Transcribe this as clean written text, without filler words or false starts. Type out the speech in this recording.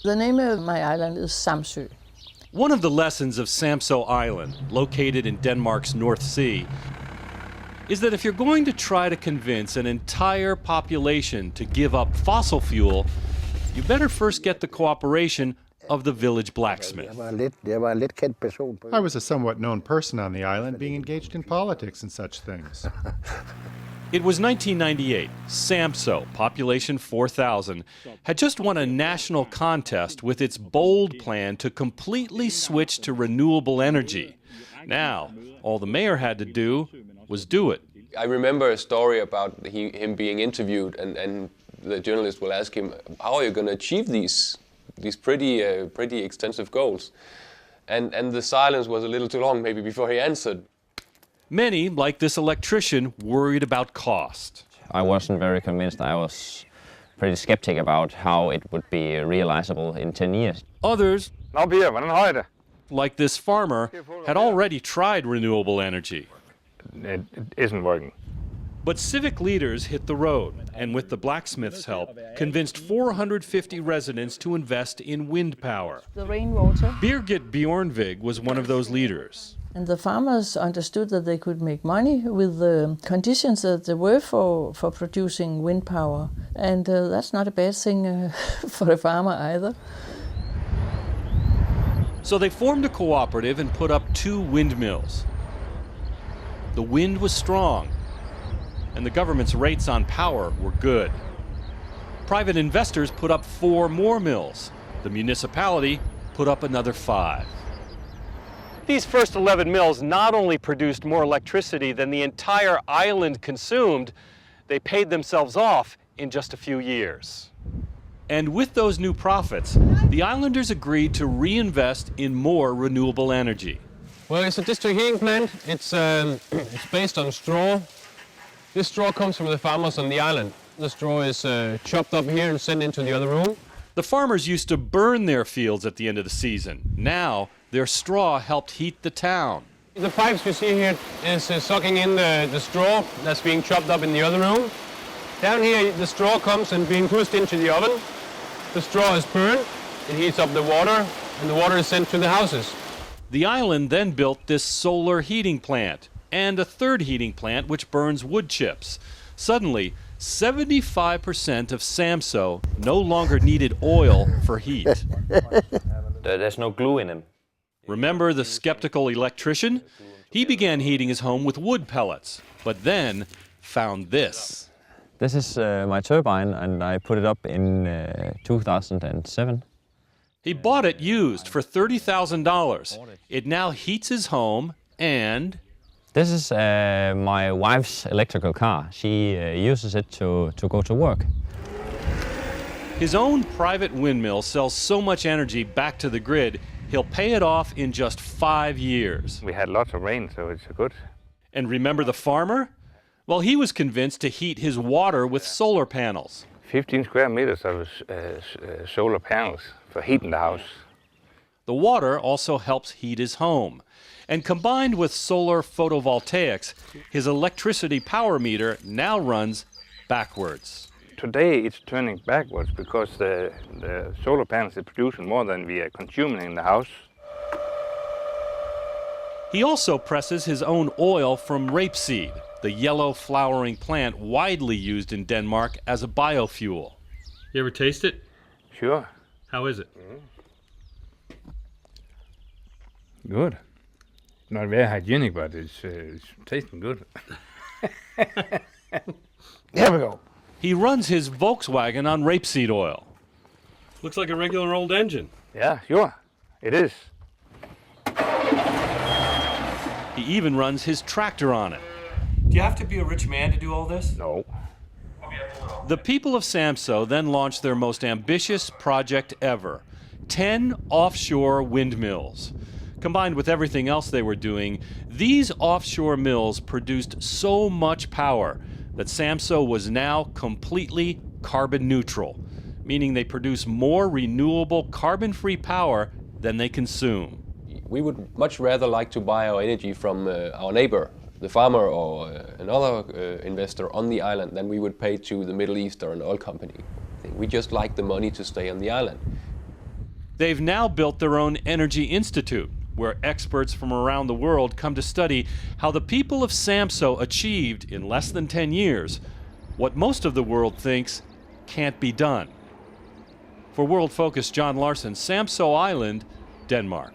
The name of my island is Samso. One of the lessons of Samso Island, located in Denmark's North Sea, is that if you're going to try to convince an entire population to give up fossil fuel, you better first get the cooperation of the village blacksmith. I was a somewhat known person on the island, being engaged in politics and such things. It was 1998. Samso, population 4,000, had just won a national contest with its bold plan to completely switch to renewable energy. Now, all the mayor had to do was do it. I remember a story about him being interviewed, and the journalist will ask him, how are you going to achieve these pretty extensive goals? And the silence was a little too long maybe before he answered. Many, like this electrician, worried about cost. I wasn't very convinced. I was pretty skeptic about how it would be realizable in 10 years. Others, like this farmer, had already tried renewable energy. It isn't working. But civic leaders hit the road, and with the blacksmith's help, convinced 450 residents to invest in wind power. The rainwater. Birgit Bjornvig was one of those leaders. And the farmers understood that they could make money with the conditions that there were for producing wind power. And that's not a bad thing for a farmer either. So they formed a cooperative and put up 2 windmills. The wind was strong, and the government's rates on power were good. Private investors put up 4 more mills. The municipality put up another 5. These first 11 mills not only produced more electricity than the entire island consumed, they paid themselves off in just a few years. And with those new profits, the islanders agreed to reinvest in more renewable energy. Well, it's a district heating plant. It's based on straw. This straw comes from the farmers on the island. The straw is chopped up here and sent into the other room. The farmers used to burn their fields at the end of the season. Now, their straw helped heat the town. The pipes you see here is sucking in the straw that's being chopped up in the other room. Down here, the straw comes and being pushed into the oven. The straw is burned, it heats up the water, and the water is sent to the houses. The island then built this solar heating plant and a third heating plant which burns wood chips. Suddenly, 75% of Samso no longer needed oil for heat. There's no glue in them. Remember the skeptical electrician? He began heating his home with wood pellets, but then found this. This is my turbine, and I put it up in 2007. He bought it used for $30,000. It now heats his home and... This is my wife's electrical car. She uses it to go to work. His own private windmill sells so much energy back to the grid, he'll pay it off in just 5 years. We had lots of rain, so it's good. And remember the farmer? Well, he was convinced to heat his water with solar panels. 15 square meters of solar panels for heating the house. The water also helps heat his home. And combined with solar photovoltaics, his electricity power meter now runs backwards. Today it's turning backwards because the solar panels are producing more than we are consuming in the house. He also presses his own oil from rapeseed, the yellow flowering plant widely used in Denmark as a biofuel. You ever taste it? Sure. How is it? Good. Not very hygienic, but it's tasting good. There we go. He runs his Volkswagen on rapeseed oil. Looks like a regular old engine. Yeah, sure. It is. He even runs his tractor on it. Do you have to be a rich man to do all this? No. The people of Samso then launched their most ambitious project ever, 10 offshore windmills. Combined with everything else they were doing, these offshore mills produced so much power that Samso was now completely carbon neutral, meaning they produce more renewable carbon-free power than they consume. We would much rather like to buy our energy from our neighbor, the farmer or another investor on the island than we would pay to the Middle East or an oil company. We just like the money to stay on the island. They've now built their own Energy Institute, where experts from around the world come to study how the people of Samso achieved, in less than 10 years, what most of the world thinks can't be done. For World Focus, John Larson, Samso Island, Denmark.